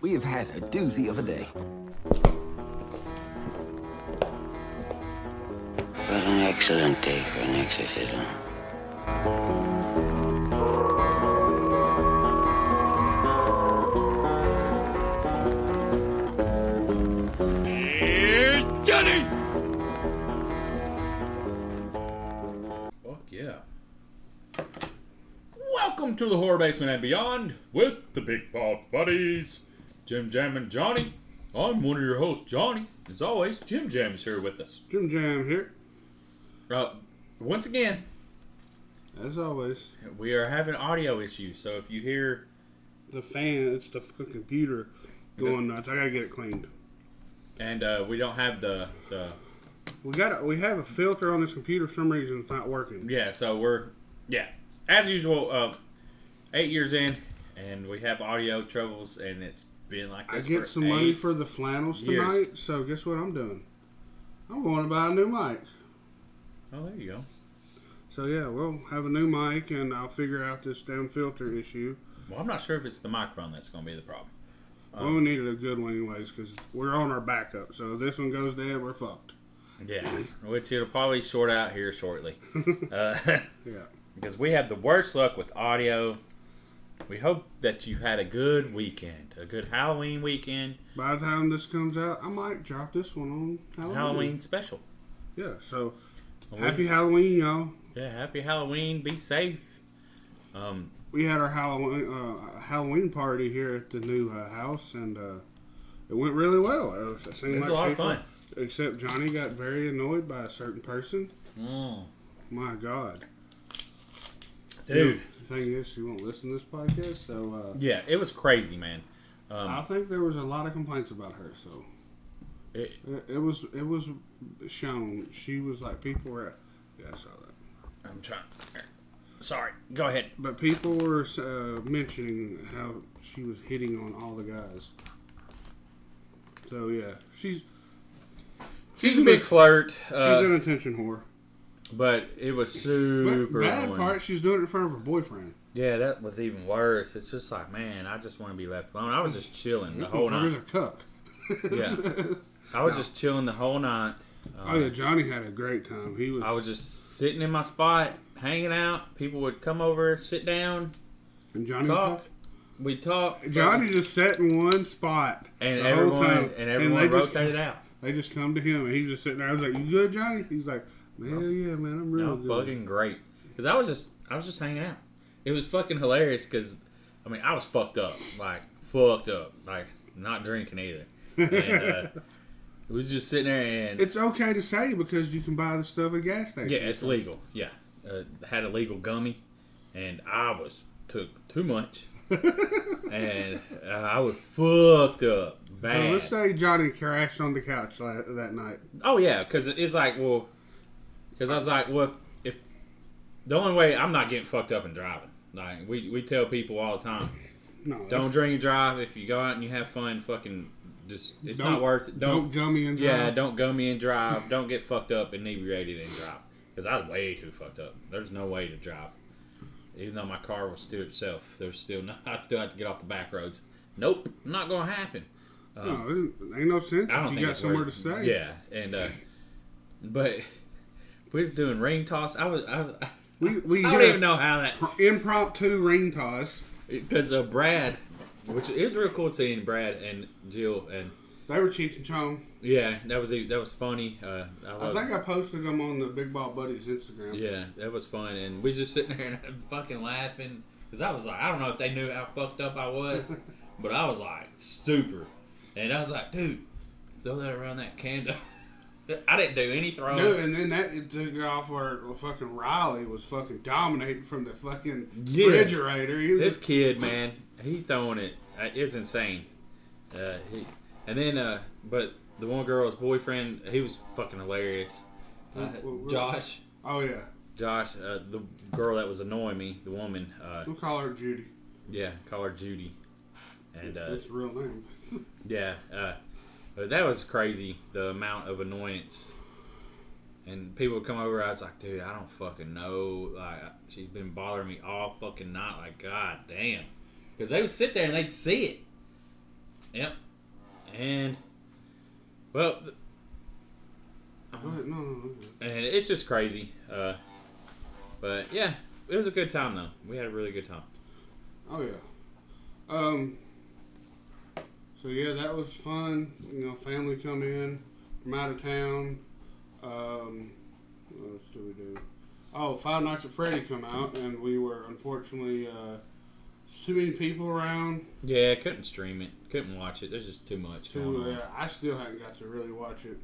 We have had a doozy of a day. What an excellent day for an exorcism. Here's Johnny! Fuck yeah. Welcome to the Horror Basement and Beyond with the Big Bald Buddies, Jim Jam and Johnny. I'm one of your hosts, Johnny. As always, Jim Jam's here with us. Jim Jam here. Once again, As always. we are having audio issues, so if you hear... The fan, it's the computer going nuts. I gotta get it cleaned. And we don't have the... We have a filter on this computer for some reason it's not working. Yeah, so we're... Yeah, as usual, 8 years in, and we have audio troubles, and it's been like I this get for some money 8 for the flannels years. tonight, so guess what I'm doing? I'm going to buy a new mic. Oh, there you go. So yeah, we'll have a new mic and I'll figure out this damn filter issue. Well, I'm not sure if it's the microphone that's going to be the problem. Well, we needed a good one anyways because we're on our backup. So if this one goes dead, we're fucked. Yeah, which it'll probably sort out here shortly. Yeah. Because we have the worst luck with audio. We hope that you had a good weekend, a good Halloween weekend, By the time this comes out, I might drop this one on Halloween. Halloween special. Yeah, so We- happy Halloween, y'all. Yeah, happy Halloween. Be safe. We had our Halloween party here at the new house, and it went really well. It seemed It was like a lot of people- fun. Except Johnny got very annoyed by a certain person. Mm. My God. Dude. The thing is, she won't listen to this podcast, so Yeah, it was crazy, man. I think there was a lot of complaints about her. So It, it was shown. She was like, people were. Yeah, I saw that. I'm trying. Sorry, go ahead. But people were mentioning how she was hitting on all the guys. So yeah, She's a big flirt, she's an attention whore. but it was super But bad annoying. part, she's doing it in front of her boyfriend. Yeah, that was even worse. It's just like, man, I just want to be left alone. I was just chilling the This whole motherfucker's night. a cuck. Yeah, I was just chilling the whole night. Oh yeah, Johnny had a great time. I was just sitting in my spot, hanging out. People would come over, sit down, and Johnny talk. We'd talk. Johnny just sat in one spot and the whole everyone time, and everyone they just rotated out. They just come to him, and he was just sitting there. I was like, "You good, Johnny?" He's like, "Hell yeah, man, I'm real No, good." fucking great. Because I was just hanging out. It was fucking hilarious. Because I mean, I was fucked up, like not drinking either. And we was just sitting there, and It's okay to say because you can buy the stuff at gas stations. yeah, it's legal. Yeah, had a legal gummy, and I took too much, and I was fucked up bad. Well, let's say Johnny crashed on the couch that night. Oh yeah, because it's like, well, because I was like, well, if the only way I'm not getting fucked up and driving, like we tell people all the time, No, don't drink and drive. If you go out and you have fun, fucking just it's not worth it. Don't gummy and drive. Yeah, don't gummy and drive. Don't get fucked up, inebriated and drive. Because I was way too fucked up. There's no way to drive. Even though my car will steer itself, there's still no, I'd still have to get off the back roads. Nope, not gonna happen. No, it ain't no sense. I don't if think you got it's somewhere worth to stay. Yeah, and but we was doing ring toss. I We don't even know how that impromptu ring toss. because Brad, which it was real cool seeing Brad and Jill and. They were Cheech and Chong. Yeah, that was funny. I I posted them on the Big Ball Buddies Instagram. Yeah, that was fun, and we was just sitting there and fucking laughing because I was like, I don't know if they knew how fucked up I was, but I was like super, and I was like, dude, throw that around that candle. I didn't do any throwing. Dude, and then it took off where fucking Riley was fucking dominating from the fucking refrigerator. This kid, man, he's throwing it. It's insane. And then, but the one girl's boyfriend, he was fucking hilarious. Josh. Oh yeah. Josh, the girl that was annoying me, the woman. We'll call her Judy. Yeah, call her Judy. And That's her real name. yeah, but that was crazy. The amount of annoyance. And people would come over. I was like, dude, I don't fucking know. Like, she's been bothering me all fucking night. Like, god damn. Because they would sit there and they'd see it. Yep. And well, Go ahead. No. and it's just crazy. But yeah, it was a good time though. We had a really good time. Oh yeah. So yeah, that was fun. You know, family come in from out of town. What else do we do? Oh, Five Nights at Freddy come out, and we were unfortunately too many people around. Yeah, couldn't stream it, couldn't watch it. There's just too much going on. I still haven't got to really watch it.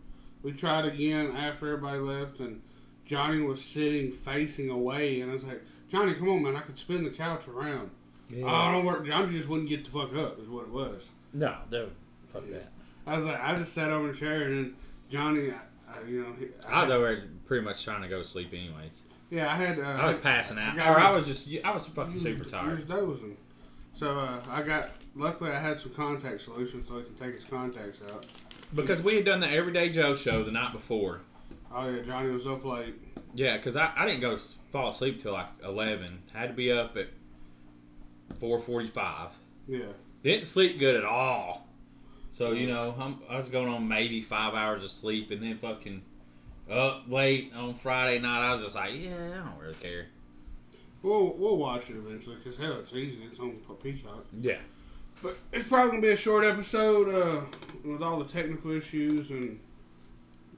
We tried again after everybody left, and Johnny was sitting facing away, and I was like, Johnny, come on, man, I could spin the couch around. Yeah. Oh, don't work. Johnny just wouldn't get the fuck up, is what it was. No, fuck that. I was like, I just sat over in a chair, and then Johnny, I was over there pretty much trying to go to sleep anyways. Yeah, I had. I was passing out, got- or I was fucking super He tired. was dozing. So luckily I had some contact solutions so I can take his contacts out. Because we had done the Everyday Joe show the night before. Oh yeah, Johnny was up late. Yeah, because I didn't go fall asleep till like 11. Had to be up at 4:45. Yeah. Didn't sleep good at all. So, I was going on maybe 5 hours of sleep and then fucking up late on Friday night. I was just like, yeah, I don't really care. We'll watch it eventually because hell, it's easy. It's on Peacock. Yeah. But it's probably gonna be a short episode with all the technical issues and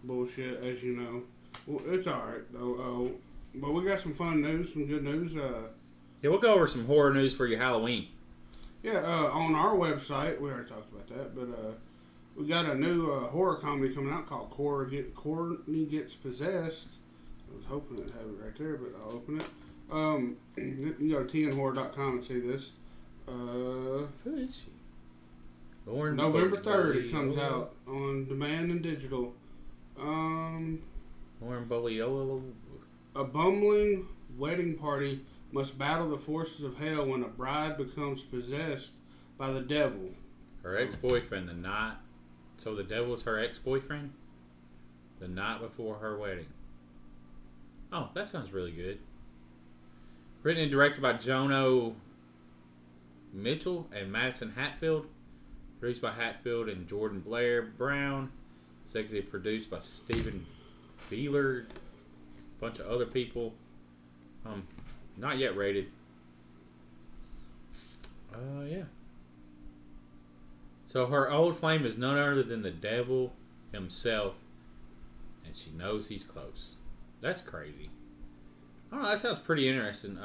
bullshit, as you know. Well, it's all right though. But we got some fun news, some good news. Yeah, we'll go over some horror news for your Halloween. Yeah, on our website, we already talked about that, but we got a new horror comedy coming out called Courtney Gets Possessed. I was hoping it'd have it right there, but I'll open it. You can go to tnhorror.com and see this. Who is she? Lauren November 3rd, it Boliola. comes out on demand and digital. Lauren Boliola. A bumbling wedding party must battle the forces of hell when a bride becomes possessed by the devil. Her ex-boyfriend the night. So the devil was her ex-boyfriend? The night before her wedding. Oh, that sounds really good. Written and directed by Jono Mitchell and Madison Hatfield. Produced by Hatfield and Jordan Blair Brown. Executive produced by Stephen Beeler. A bunch of other people. Not yet rated. Yeah. So her old flame is none other than the devil himself, and she knows he's close. That's crazy. I don't know. That sounds pretty interesting.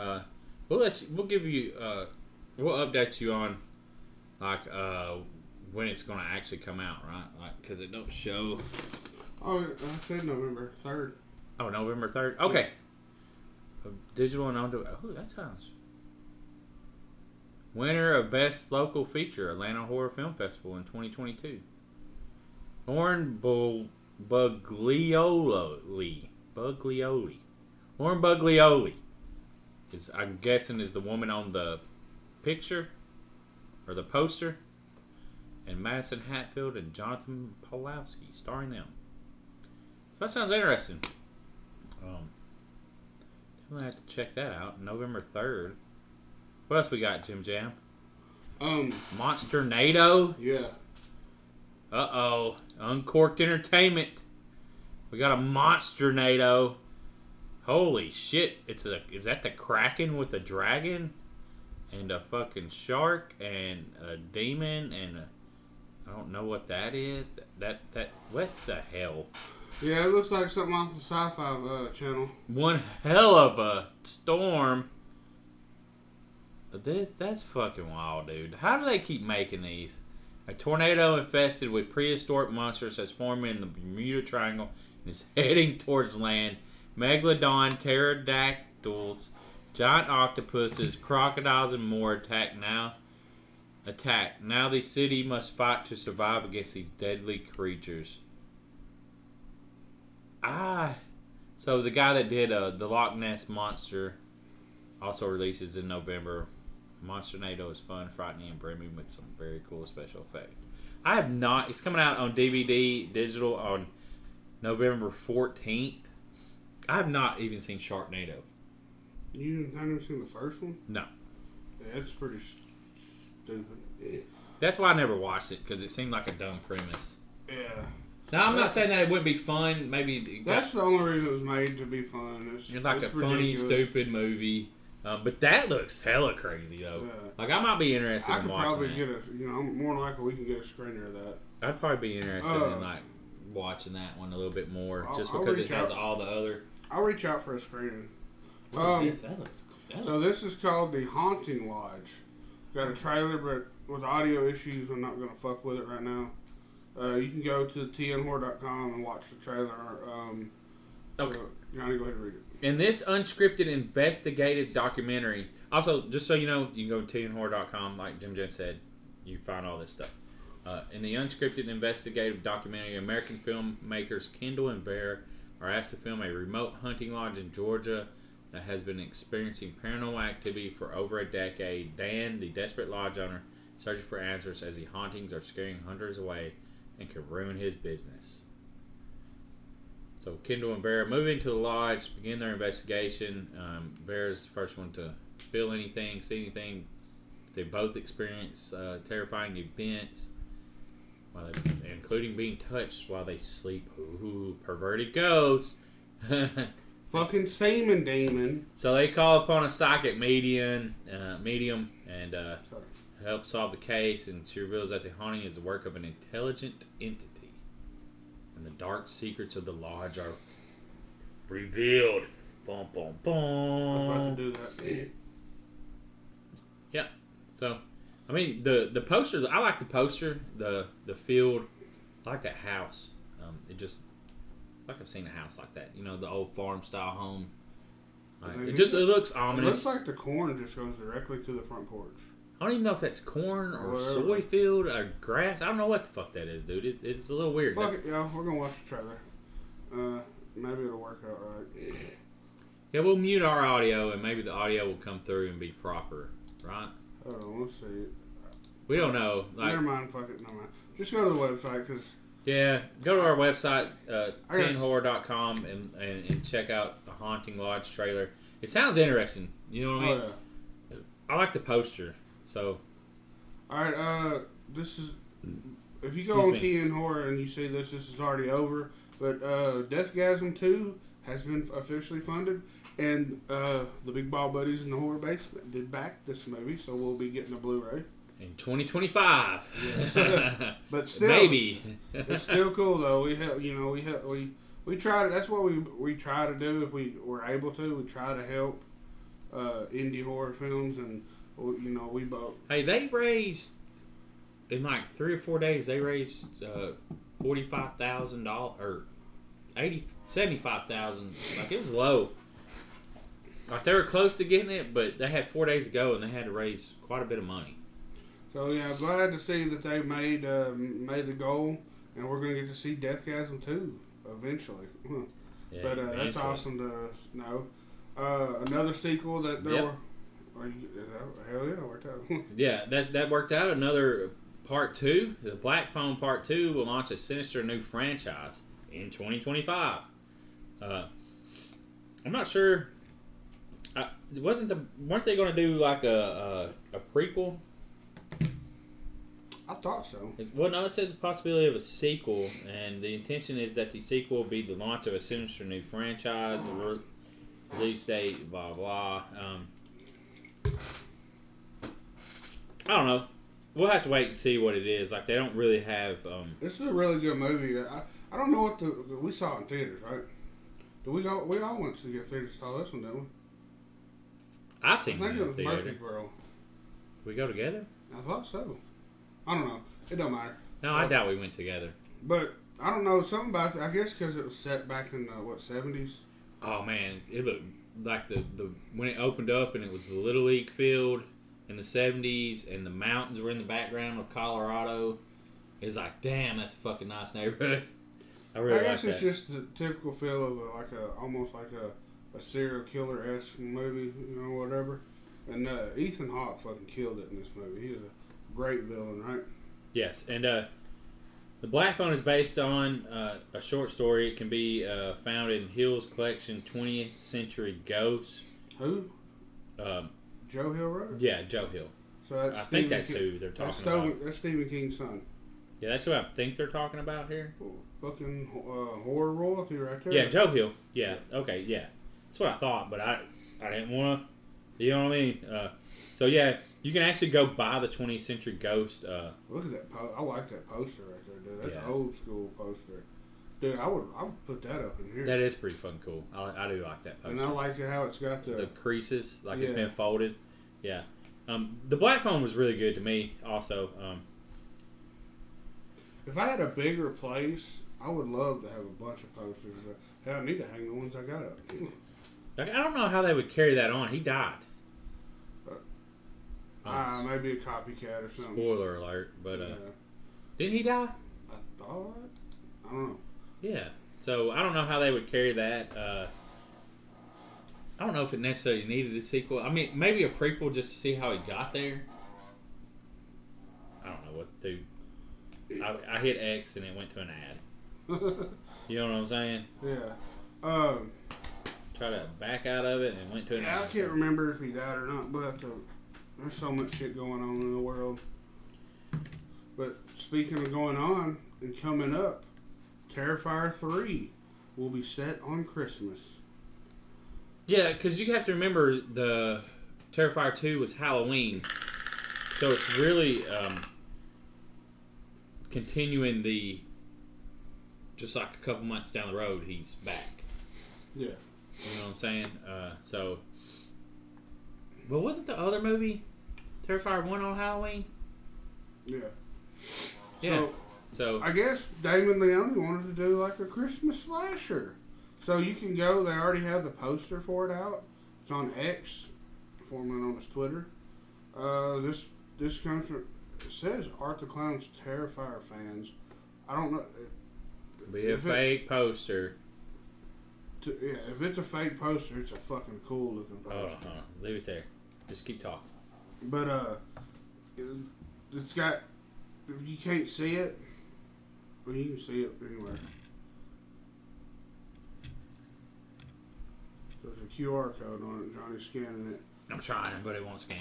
We'll give you. We'll update you on when it's going to actually come out, right? Like, because it don't show. Oh, I said November 3rd. Oh, November 3rd. Okay. Digital and on. Oh, that sounds. Winner of Best Local Feature, Atlanta Horror Film Festival in 2022. Lauren Buglioli. Lauren Buglioli is, I'm guessing, is the woman on the picture or the poster. And Madison Hatfield and Jonathan Pawlowski starring them. So that sounds interesting. Definitely have to check that out. November 3rd. What else we got, Jim Jam? Monsternado. Yeah. Uh-oh. Uncorked Entertainment. We got a Monsternado. Holy shit. Is that the Kraken with a dragon? And a fucking shark and a demon and I don't know what that is. That what the hell? Yeah, it looks like something off the Sci-Fi channel. One hell of a storm. That's fucking wild, dude. How do they keep making these? A tornado infested with prehistoric monsters has formed in the Bermuda Triangle and is heading towards land. Megalodon, pterodactyls, giant octopuses, crocodiles, and more attack. Now the city must fight to survive against these deadly creatures. So the guy that did the Loch Ness Monster also releases in November. Monsternado is fun, frightening, and brimming with some very cool special effects. I have not. It's coming out on DVD digital on November 14th. I have not even seen Sharknado. You haven't even seen the first one? No. Yeah, it's pretty stupid. That's why I never watched it, because it seemed like a dumb premise. Yeah. Now, I'm not saying that it wouldn't be fun. Maybe That's the only reason it was made, to be fun. it's like it's a funny, ridiculous. stupid movie. But that looks hella crazy, though. Yeah. Like, I might be interested I in could watching probably that. get more than likely we can get a screener of that. I'd probably be interested Uh, in, like, watching that one a little bit more, I'll- just I'll because it reach has out. all the other... I'll reach out for a screener. What is this? That looks... So this is called The Haunting Lodge. Got a trailer, but with audio issues, I'm not going to fuck with it right now. You can go to tnhorror.com and watch the trailer. Okay. Johnny, go ahead and read it. In this unscripted investigative documentary, also, just so you know, you can go to tnhorror.com, like Jim Jones said, you find all this stuff. In the unscripted investigative documentary, American filmmakers Kendall and Vera are asked to film a remote hunting lodge in Georgia that has been experiencing paranormal activity for over a decade. Dan, the desperate lodge owner, searching for answers as the hauntings are scaring hunters away and could ruin his business. So Kendall and Vera move into the lodge, begin their investigation. Vera's the first one to feel anything, see anything. They both experience terrifying events, including being touched while they sleep. Ooh, perverted ghosts. Fucking semen demon. So they call upon a psychic medium and help solve the case, and she reveals that the haunting is the work of an intelligent entity, and the dark secrets of the lodge are revealed. Boom, boom, I was about boom. to do that. Yeah. So, I mean, the poster. I like the poster. The field. I like that house. It just like I've seen a house like that. You know, the old farm style home. Like, it looks It ominous. looks like the corn just goes directly to the front porch. I don't even know if that's corn or Whatever. soy field or grass. I don't know what the fuck that is, dude. It's a little weird. Fuck it, y'all. We're going to watch the trailer. Maybe it'll work out right. Yeah, we'll mute our audio and maybe the audio will come through and be proper, right? Hold on, let's see. We don't know. Like, Never mind, fuck it, never mind. Just go to the website, because yeah, go to our website, I guess- tenhorror.com, and check out the Haunting Lodge trailer. It sounds interesting. You know what I mean? yeah. I like the poster. So, Alright, this is... If you Excuse go on me. TN Horror and you see this is already over. But Deathgasm 2 has been officially funded. And the Big Ball Buddies in the Horror Basement did back this movie, so we'll be getting a Blu-ray. in 2025. But still, Maybe. it's still cool though. We try to. That's what we try to do if we were able to. We try to help indie horror films, and we both. Hey, they raised in like 3 or 4 days. They raised $45,000 or $75,000. Like, it was low. Like, they were close to getting it, but they had 4 days to go, and they had to raise quite a bit of money. So yeah, I'm glad to see that they made the goal, and we're gonna get to see Deathgasm 2 eventually. Yeah, But that's eventually. awesome to know. Another sequel that there Yep. were. Hell yeah, worked out. Yeah, that worked out. Another part 2, the Black Phone Part 2, will launch a sinister new franchise in 2025. I'm not sure. Weren't they going to do like a prequel? I thought so. Well, no, it says the possibility of a sequel, and the intention is that the sequel will be the launch of a sinister new franchise, a release date, blah blah. I don't know. We'll have to wait and see what it is. Like, they don't really have. This is a really good movie. I don't know what we saw it in theaters, right? Did we go? We all went to the theater to saw this one, didn't we? I I seen think it it in was theater. Murfreesboro. We go together? I thought so. I don't know. It don't matter. No, I doubt we went together. But I don't know something about. I guess because it was set back in the 70s. Oh man, it looked like the when it opened up and it was the Little League field in the 70s and the mountains were in the background of Colorado. It's like, damn, that's a fucking nice neighborhood. I really I like guess that. it's just the typical feel of almost like a serial killer-esque movie, whatever. And Ethan Hawke fucking killed it in this movie. He was a great villain, right? Yes, and the Black Phone is based on a short story. It can be found in Hill's collection, 20th Century Ghosts. Who? Um, Joe Hill wrote it? yeah, Joe Hill. So that's I Stephen think that's King. who they're That's talking about. That's Stephen King's son. Yeah, that's who I think they're talking about here. Fucking horror royalty right there. Yeah, Joe Hill. Yeah, okay, yeah. That's what I thought, but I didn't want to, you know what I mean? So, yeah, you can actually go buy the 20th Century Ghost. Look at that. I like that poster right there, dude. That's Yeah. an old school poster. Dude, I would put that up in here. That is pretty fucking cool. I do like that poster. And I like it how it's got The creases, like it's Yeah. been folded. Yeah. The Black Phone was really good to me, also. If I had a bigger place, I would love to have a bunch of posters. Hell, I need to hang the ones I got up. Like, I don't know how they would carry that on. He died. Maybe a copycat or something. Spoiler alert, but Yeah. didn't he die? I thought. I don't know. Yeah. So I don't know how they would carry that. I don't know if it necessarily needed a sequel. I mean, maybe a prequel just to see how he got there. I don't know what to do. I hit X and it went to an ad. You know what I'm saying? Yeah. Try to back out of it and it went to an ad. I can't remember if he died or not, but there's so much shit going on in the world. But speaking of going on and coming up, Terrifier 3 will be set on Christmas. Yeah, because you have to remember the Terrifier 2 was Halloween. So it's really continuing just like a couple months down the road, he's back. Yeah. You know what I'm saying? But wasn't the other movie Terrifier 1 on Halloween? Yeah. Yeah. So I guess Damon Leone wanted to do like a Christmas slasher. So you can go, they already have the poster for it out. It's on X, formerly known as Twitter. This comes from, it says Art the Clown's Terrifier fans. I don't know. could be a fake poster. If it's a fake poster, it's a fucking cool looking poster. Hold on. Leave it there. Just keep talking. But it's got, you can't see it, but you can see it anywhere. There's a QR code on it. Johnny's scanning it. I'm trying, but it won't scan.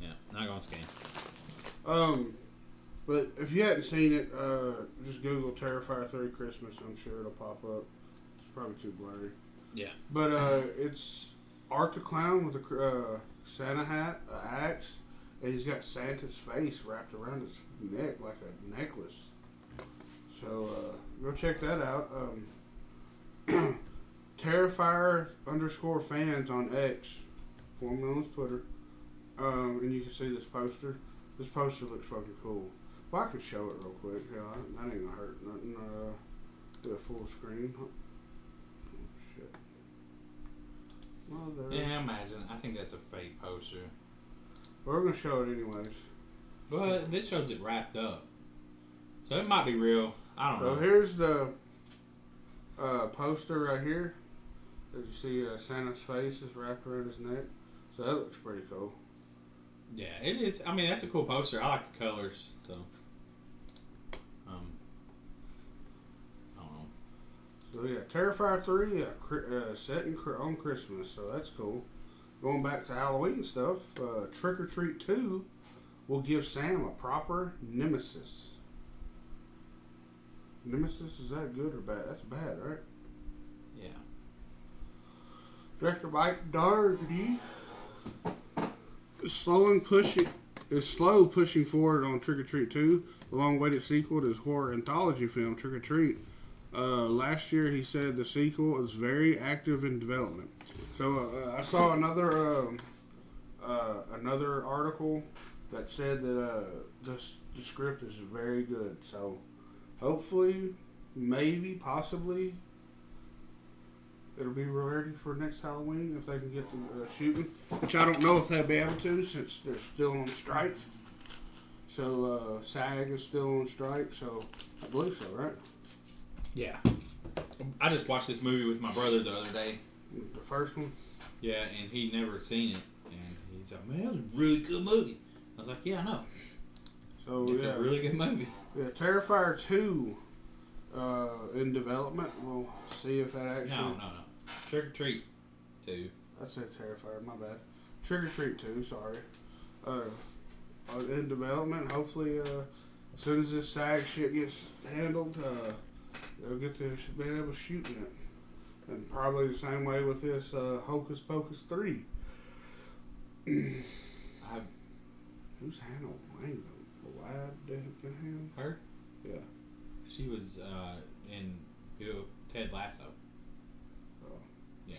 Yeah, not gonna scan. But if you hadn't seen it, just Google Terrifier 3 Christmas. I'm sure it'll pop up. It's probably too blurry. Yeah. But it's Art the Clown with a Santa hat, an axe, and he's got Santa's face wrapped around his neck like a necklace. So go check that out. Terrifier _fans on X, formerly known as Twitter, and you can see this poster. This poster looks fucking cool. Well, I could show it real quick. Yeah, that ain't gonna hurt nothing. Do a full screen. Oh, shit. Mother. Yeah, I imagine. I think that's a fake poster. We're gonna show it anyways. Well, this shows it wrapped up, so it might be real. I don't know. So here's the poster right here. As you see, Santa's face is wrapped around his neck. So that looks pretty cool. Yeah, it is. I mean, that's a cool poster. I like the colors, so. I don't know. So yeah, Terrifier 3 set on Christmas, so that's cool. Going back to Halloween stuff, Trick or Treat 2 will give Sam a proper nemesis. Nemesis, is that good or bad? That's bad, right? Yeah. Director Mike Dougherty is slow pushing forward on Trick or Treat 2, the long-awaited sequel to his horror anthology film Trick or Treat. Last year, he said the sequel is very active in development. So I saw another article that said that the script is very good. So hopefully, maybe, possibly, it'll be ready for next Halloween if they can get the shooting. Which I don't know if they'll be able to since they're still on strike. So SAG is still on strike. So I believe so, right? Yeah. I just watched this movie with my brother the other day. The first one? Yeah, and he'd never seen it. And he's like, man, that was a really good movie. I was like, yeah, I know. So It's a really good movie. Yeah, Terrifier 2 in development. We'll see if that actually... No. Trick or Treat 2. I said Terrifier, my bad. Trick or Treat 2, sorry. In development. Hopefully, as soon as this SAG shit gets handled, they'll get to be able to shoot in it. And probably the same way with this Hocus Pocus 3. Who's Hannah Wang? Lad Dingham? Her? Yeah. She was in Ted Lasso. Oh. Yeah.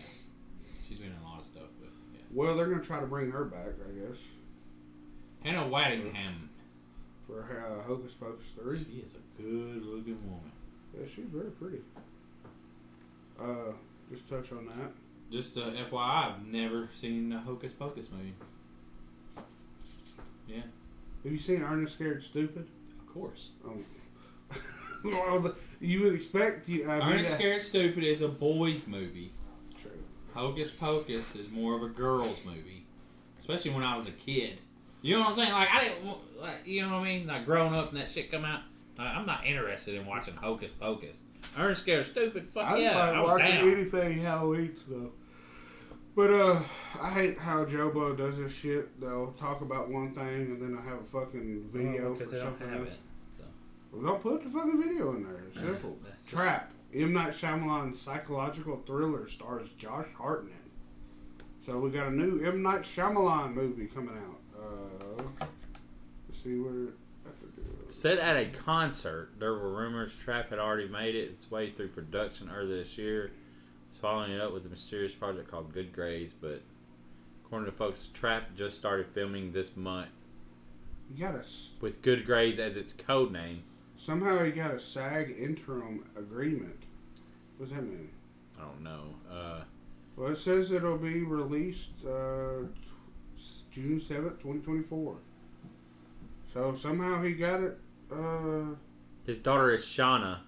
She's been in a lot of stuff, but yeah. Well, they're going to try to bring her back, I guess. Hannah Waddingham. For Hocus Pocus 3. She is a good looking woman. Yeah, she's very pretty. Just touch on that. Just FYI, I've never seen a Hocus Pocus movie. Yeah. Have you seen Ernest Scared Stupid? Of course. Well, you would expect... Ernest Scared Stupid is a boys' movie. True. Hocus Pocus is more of a girls' movie. Especially when I was a kid. You know what I'm saying? Like, I didn't... Like, you know what I mean? Like, growing up and that shit come out. I'm not interested in watching Hocus Pocus. Ernest Scared Stupid, fuck yeah, I was watching down. anything Halloween stuff. But I hate how Joe Blow does this shit. They'll talk about one thing and then they'll have a fucking video for something else. So. Well, don't put the fucking video in there. It's simple. Trap. M. Night Shyamalan's psychological thriller stars Josh Hartnett. So we got a new M. Night Shyamalan movie coming out. Let's see where... Set at a concert, there were rumors Trap had already made its way through production earlier this year, following it up with a mysterious project called Good Grades. But according to folks, Trap just started filming this month. You got with Good Grades as its code name. Somehow he got a SAG interim agreement. What does that mean? I don't know. Well, it says it'll be released June 7th, 2024. So somehow he got it. His daughter is Shauna.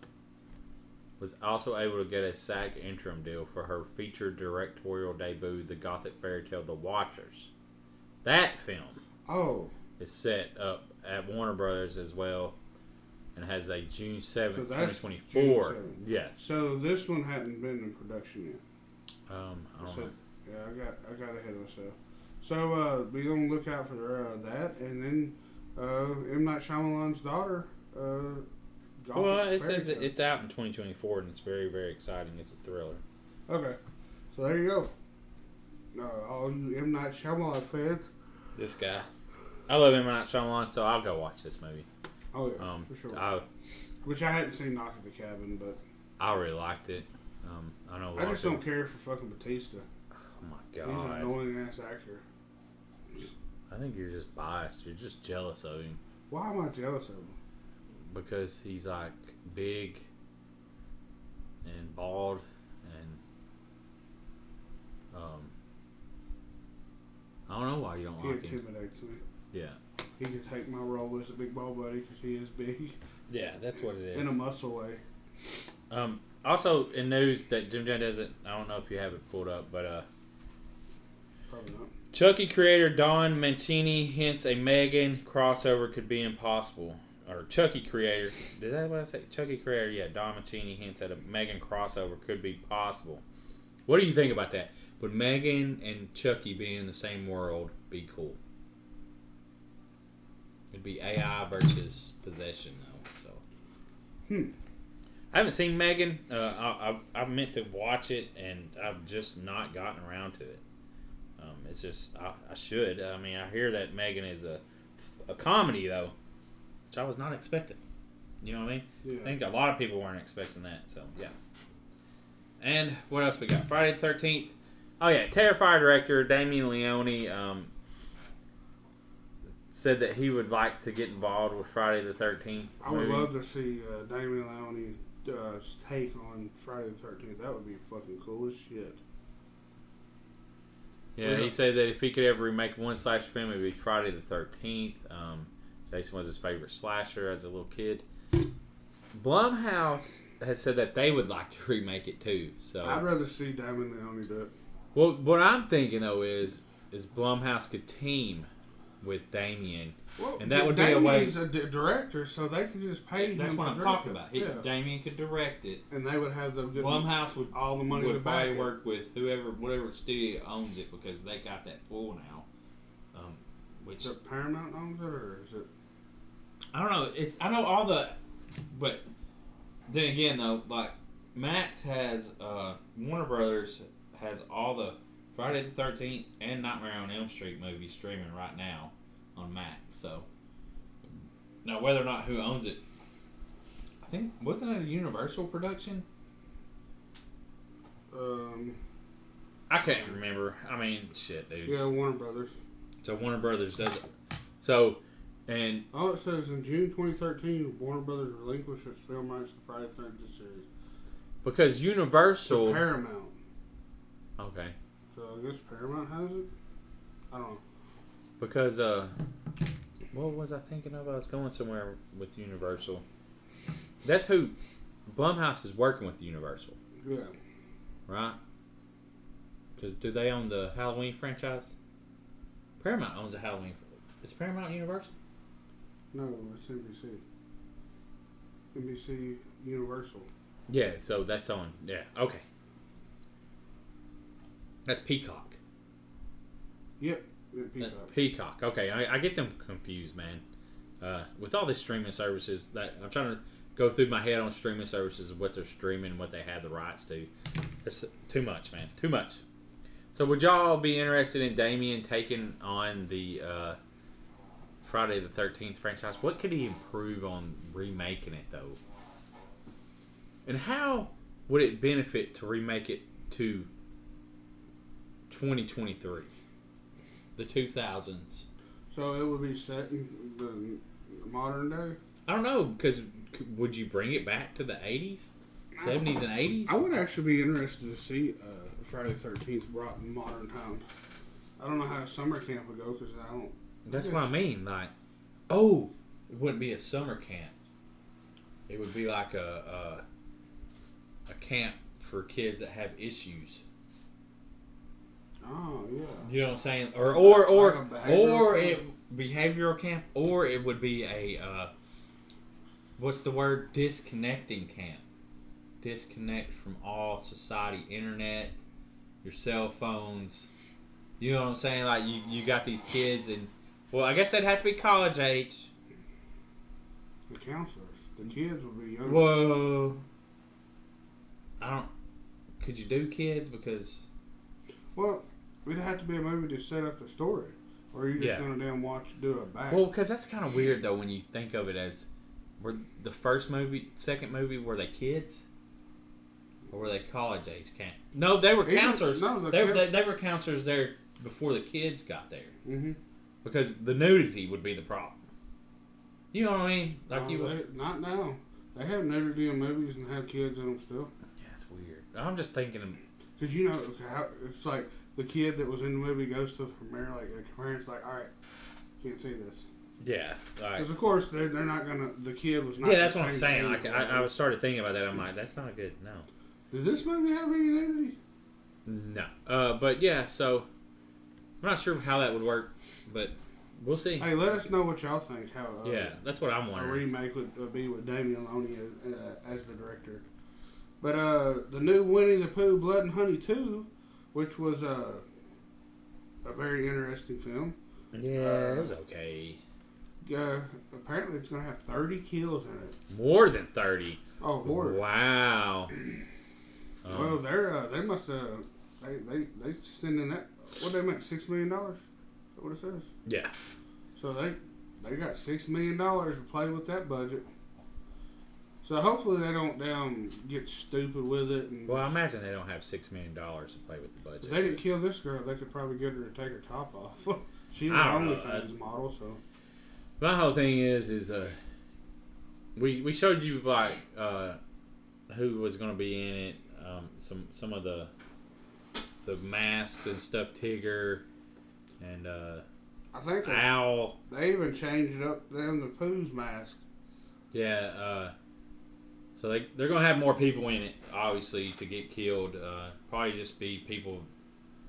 Was also able to get a SAG interim deal for her featured directorial debut, the gothic fairy tale The Watchers. That film is set up at Warner Brothers as well, and has a June 7th, 2024. June 7th. Yes. So this one hadn't been in production yet. I don't know. Yeah, I got ahead of myself. So be on the lookout for that, and then M. Night Shyamalan's daughter. Well, it says it's out in 2024, and it's very, very exciting. It's a thriller. Okay, so there you go. All you M. Night Shyamalan fans. This guy, I love M. Night Shyamalan, so I'll go watch this movie. Oh yeah, for sure. Which I hadn't seen Knock at the Cabin, but I really liked it. I know. I just don't care for fucking Batista. Oh my god, he's an annoying ass actor. I think you're just biased. You're just jealous of him. Why am I jealous of him? Because he's like big and bald and I don't know why you don't like him. He intimidates me. Yeah. He can take my role as a big ball buddy because he is big. Yeah, that's what it is. In a muscle way. Also, in news that Jim Jan doesn't, I don't know if you have it pulled up, but probably not. Chucky creator Don Mancini hints a Megan crossover could be impossible. Or Chucky creator, did that what I say? Chucky creator, yeah, Don Mancini hints at a Megan crossover could be possible. What do you think about that? Would Megan and Chucky being in the same world be cool? It'd be AI versus possession, though. So, I haven't seen Megan. I meant to watch it, and I've just not gotten around to it. It's just I should. I mean, I hear that Megan is a comedy though, which I was not expecting. You know what I mean? Yeah. I think a lot of people weren't expecting that. So yeah. And what else we got? Friday the 13th. Oh yeah, Terrifier director Damien Leone said that he would like to get involved with Friday the 13th. I would love to see Damien Leone's take on Friday the 13th. That would be fucking cool as shit. Yeah, he said that if he could ever remake one slasher film, it would be Friday the 13th. Jason was his favorite slasher as a little kid. Blumhouse has said that they would like to remake it too. So I'd rather see Damien Leone do it. Well, what I'm thinking though is Blumhouse could team with Damien. Well, And that would be a way. Damien's a director, so they can just pay him. That's what to I'm direct talking it. about. Yeah. Damien could direct it. And they would have the good Blumhouse would all the money to would back probably it. work with whatever studio owns it because they got that pull now. Which Is it Paramount owns it, or is it? I don't know. I know all the, but then again though, like Max has Warner Brothers has all the Friday the 13th and Nightmare on Elm Street movies streaming right now on Max. So now whether or not who owns it, I think wasn't it a Universal production? I can't remember. I mean, shit, dude. Yeah, Warner Brothers. So Warner Brothers does it. So, and All it says in June 2013, Warner Brothers relinquished its film rights to Friday the 13th series. because To Universal, Paramount. okay, So I guess Paramount has it. I don't know. because what was I thinking of? I was going somewhere with Universal. That's who Blumhouse is working with Universal, Yeah. right? Because do they own the Halloween franchise? Paramount owns the Halloween. Is Paramount Universal? No, it's NBC. NBC Universal. Yeah, so that's on. Yeah, okay. That's Peacock. Yep. Peacock. Peacock. Okay, I get them confused, man. With all these streaming services, that I'm trying to go through my head on streaming services and what they're streaming, what they have the rights to. There's too much, man. Too much. So would y'all be interested in Damien taking on the Friday the 13th franchise? What could he improve on remaking it, though? And how would it benefit to remake it to 2023? The 2000s. So it would be set in the modern day? I don't know, because would you bring it back to the 80s? 70s and 80s? I would actually be interested to see Friday the 13th brought in modern times. I don't know how summer camp would go because I don't. That's what I mean. Like, oh, it wouldn't be a summer camp. It would be like a camp for kids that have issues. Oh yeah. You know what I'm saying? Or Like a behavioral camp, or it would be a what's the word? Disconnecting camp. Disconnect from all society, internet, your cell phones. You know what I'm saying? Like you got these kids, and well, I guess they'd have to be college age. The counselors, the kids would be young. Whoa. I don't. Could you do kids? Because Well, it'd have to be a movie to set up the story, or you're just Yeah. gonna damn do a back. well, because that's kind of weird though when you think of it as were the first movie, second movie, were they kids? Or were they college age camp? No, they were counselors. No, They were counselors there before the kids got there. Mm-hmm. Because the nudity would be the problem. You know what I mean? Like Not now. They have nudity in movies and have kids in them still. Yeah, it's weird. I'm just thinking. Because you know how it's like the kid that was in the movie goes to the premiere, like the parents like, all right, can't see this. Yeah, like, Because of course they're not gonna. The kid was not. yeah, that's the what I'm same saying. scene. Like I started thinking about that. I'm like, that's not good. No. Does this movie have any nudity? No. But yeah, so I'm not sure how that would work, but we'll see. Hey, let us know what y'all think. How Yeah, that's what I'm a wondering. remake would be with Damien Loney as the director. But the new Winnie the Pooh Blood and Honey 2, which was a very interesting film. Yeah, it was okay. Apparently it's going to have 30 kills in it. More than 30. Oh, Lord. Wow. Well, they must they send in that. What they make, $6 million? Is that what it says? Yeah. So they got $6 million to play with that budget. So hopefully they don't get stupid with it. And Well, I imagine they don't have $6 million to play with the budget. if they didn't kill this girl, they could probably get her to take her top off. She was I an don't know. OnlyFans model, so. My whole thing is we showed you like who was going to be in it, some of the masks and stuff, Tigger and I think Owl. they even changed up them the Pooh's mask. Yeah, so they're going to have more people in it, obviously, to get killed. Probably just be people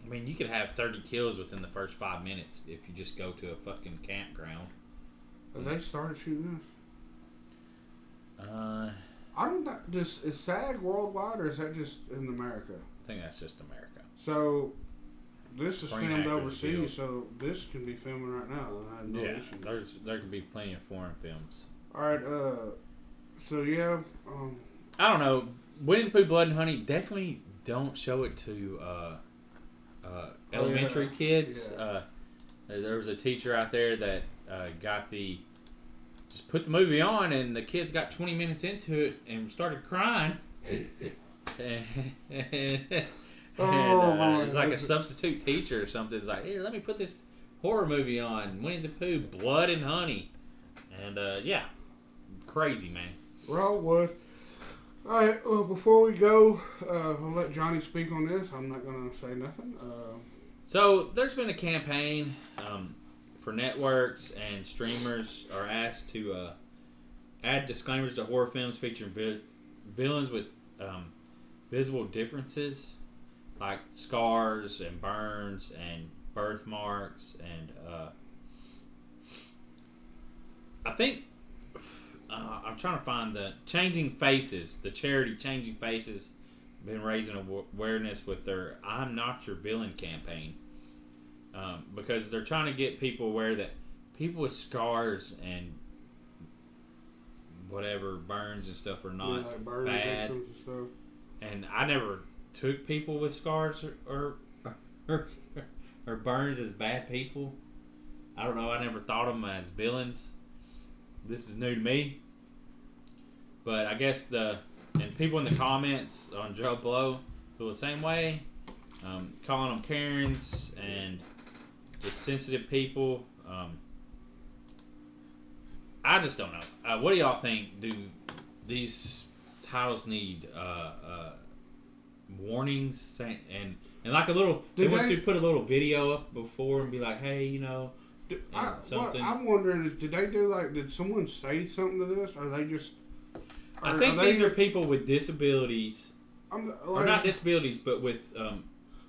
I mean, you could have 30 kills within the first 5 minutes if you just go to a fucking campground. Have they started shooting this? I don't know. Is SAG worldwide or is that just in America? I think that's just America. So this Screen is filmed Actors overseas, Guild. so this can be filming right now. And I have no issues. there could be plenty of foreign films. All right. So yeah. I don't know. Winnie the Pooh, Blood and Honey, definitely don't show it to elementary kids. Yeah. There was a teacher out there that just put the movie on, and the kids got 20 minutes into it and started crying. It was like a substitute teacher or something. It's like, here, let me put this horror movie on, Winnie the Pooh, Blood and Honey, and yeah, crazy, man. Well, what? All right. Well, before we go, I'll let Johnny speak on this. I'm not gonna say nothing. So there's been a campaign for networks and streamers are asked to add disclaimers to horror films featuring villains with visible differences like scars and burns and birthmarks, and I think I'm trying to find the Changing Faces, the charity Changing Faces, been raising awareness with their I'm Not Your Villain campaign, because they're trying to get people aware that people with scars and whatever burns and stuff are not like burn bad. victims and stuff. And I never took people with scars or burns as bad people. I don't know. I never thought of them as villains. This is new to me. But I guess and people in the comments on Joe Blow feel the same way, calling them Karens and just sensitive people. I just don't know. What do y'all think? Do these titles need warnings saying and like a little? They want to put a little video up before and be like, hey, you know, something. What I'm wondering is, did someone say something to this, or they just? I think these are people with disabilities, or not disabilities, but with.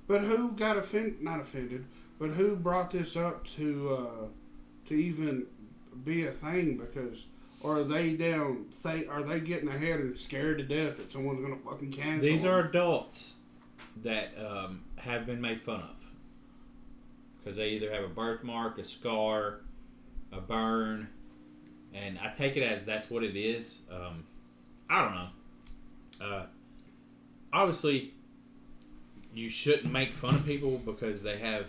But who got not offended, but who brought this up to even be a thing? Because, or are they are they getting ahead and scared to death that someone's gonna fucking cancel? These are adults that have been made fun of because they either have a birthmark, a scar, a burn, and I take it as that's what it is. I don't know. Obviously, you shouldn't make fun of people because they have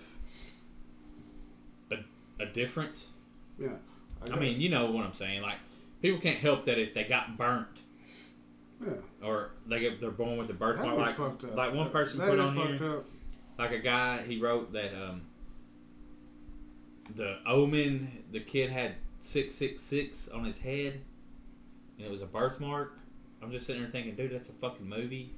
a difference. Yeah. I mean, you know what I'm saying. Like, people can't help that if they got burnt. Yeah. Or they're born with a birthmark. Like one person that put on here. up. Like a guy, he wrote that the Omen, the kid had 666 on his head, and it was a birthmark. I'm just sitting there thinking, dude, that's a fucking movie.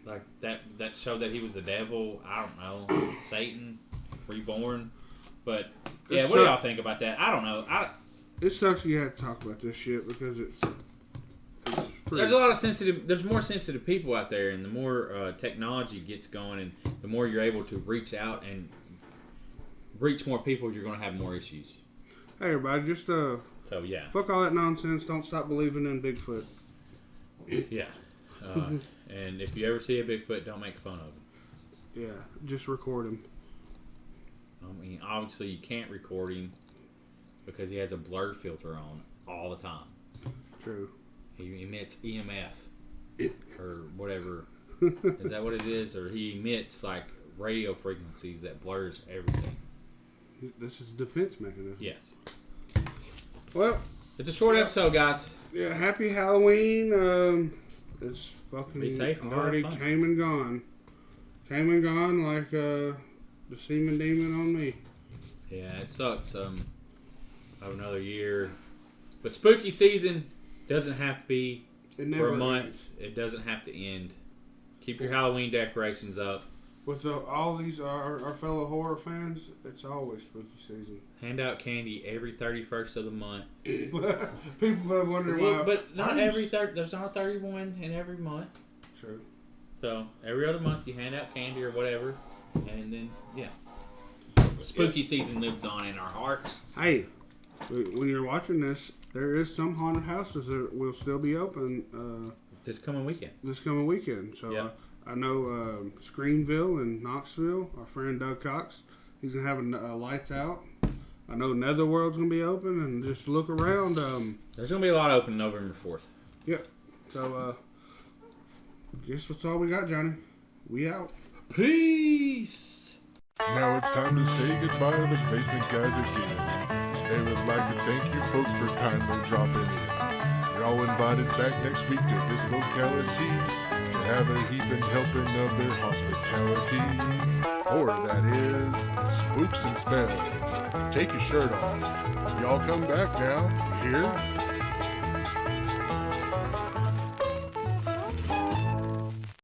Like that showed that he was the devil. I don't know, Satan, reborn. But yeah, what do y'all think about that? I don't know. It sucks you have to talk about this shit because it's there's a lot of sensitive. There's more sensitive people out there, and the more technology gets going, and the more you're able to reach out and reach more people, you're going to have more issues. Hey, everybody, just so yeah, fuck all that nonsense. Don't stop believing in Bigfoot. Yeah, and if you ever see a Bigfoot, don't make fun of him. Yeah, just record him. I mean, obviously you can't record him because he has a blur filter on all the time. True. He emits EMF or whatever. Is that what it is? Or he emits like radio frequencies that blurs everything. This is a defense mechanism. Yes. Well, it's a short episode, guys. Yeah, happy Halloween. It's fucking be safe and already came and gone. Came and gone like the semen demon on me. Yeah, it sucks. Have another year, but spooky season doesn't have to be for a month. Ends. It doesn't have to end. Keep your Halloween decorations up. With all these our fellow horror fans, it's always spooky season. Hand out candy every 31st of the month. People are wondering why. But not every there's not 31 in every month. True. So every other month you hand out candy or whatever. And then, yeah. Spooky season lives on in our hearts. Hey, when you're watching this, there is some haunted houses that will still be open This coming weekend. this coming weekend. So Yeah. I know Screenville and Knoxville, our friend Doug Cox, he's going to have a lights out. I know Netherworld's going to be open, and just look around. There's going to be a lot open November 4th. Yep. So, guess that's all we got, Johnny. We out. Peace! Now it's time to say goodbye to the Basement Guys again. They would like to thank you folks for kindly dropping in. You're all invited back next week to this locality to have a heaping helping of their hospitality. Or that is, spooks and spells. Take your shirt off. Y'all come back now, you hear?